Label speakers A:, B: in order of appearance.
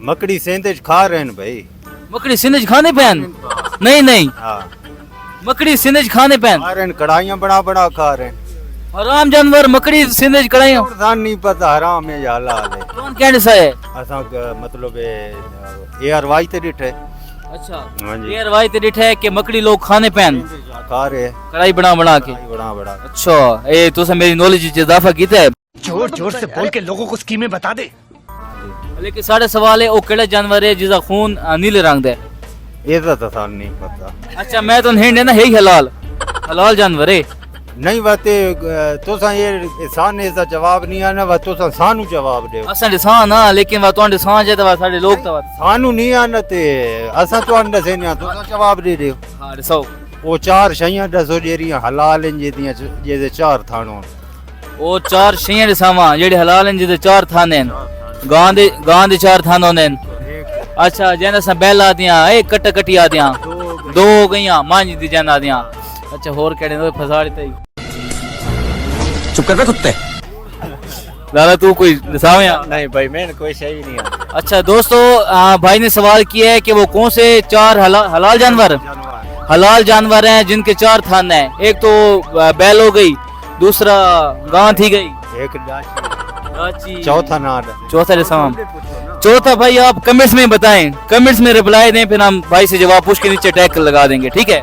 A: मकड़ी सेंधे खा रहे हैं भाई।
B: मकड़ी सिंध खाने पैन? नहीं नहीं,
A: हाँ
B: मकड़ी सिंध खाने पैन?
A: खा रहे हैं, कढ़ाइयाँ बना बना खा रहे हैं।
B: हराम जानवर मकड़ी सिंध कढ़ाइयों?
A: और नहीं पता हराम है या हलाल है।
B: कौन कहने सा है?
A: असा मतलब एयर वाई ते डिठे।
B: अच्छा,
A: हाँ जी।
B: ये रवायत डिठा है कि मकड़ी लोग खाने पैन
A: खा रहे हैं
B: कढ़ाई बना बना के।
A: बड़ा बड़ा।
B: अच्छा, ये तुसा मेरी नॉलेज च इजाफा कीता है।
C: जोर जोर से बोल के लोगों को स्कीमें बता दे।
B: लेकिन साढ़े सवाल है वो केड़ा जानवर है जिसका खून नीले रंग दा है?
A: ये तो सान नहीं पता।
B: अच्छा, मैं तो हिंड है ना, है ही हलाल हलाल जानवर है।
A: नहीं बाते तो ये सान ऐसा जवाब नहीं आना वा तो सानू जवाब दे।
B: असा दिसा ना, लेकिन वा तुहाडे सांझ है तो साढ़े लोग तो
A: सानू नहीं आना ते असा तो दसे नहीं तो जवाब दे दे।
B: हाँ दसो।
A: वो चार शैयां दसो जेरियां हलाल हैं जेदियां जेदे चार थानो।
B: वो चार शेयां दिसावा जेडे हलाल हैं जिदे चार थाने हैं। गां दे चार थाने होंदे हैं। अच्छा, जैन सा बैला दियां ए कट कटिया दियां दो गईयां मांझ दी जाना दियां। अच्छा, होर केड़े ने फसाड़ी तई?
C: चुप कर बे कुत्ते।
B: लाला तू कोई दिसावे?
A: नहीं भाई मैंने कोई सही नहीं है।
B: अच्छा दोस्तों, भाई ने सवाल किया है कि वो कौन से चार हलाल जानवर हैं जिनके चार थान हैं। एक तो बैल हो गई, दूसरा गां थी गई,
A: एक
B: गाची,
A: चौथा नाद
B: चौथा रिसाम। चौथा भाई आप कमेंट्स में बताएं, कमेंट्स में रिप्लाई दें, फिर हम भाई से जवाब पूछ के नीचे टैग लगा देंगे। ठीक है।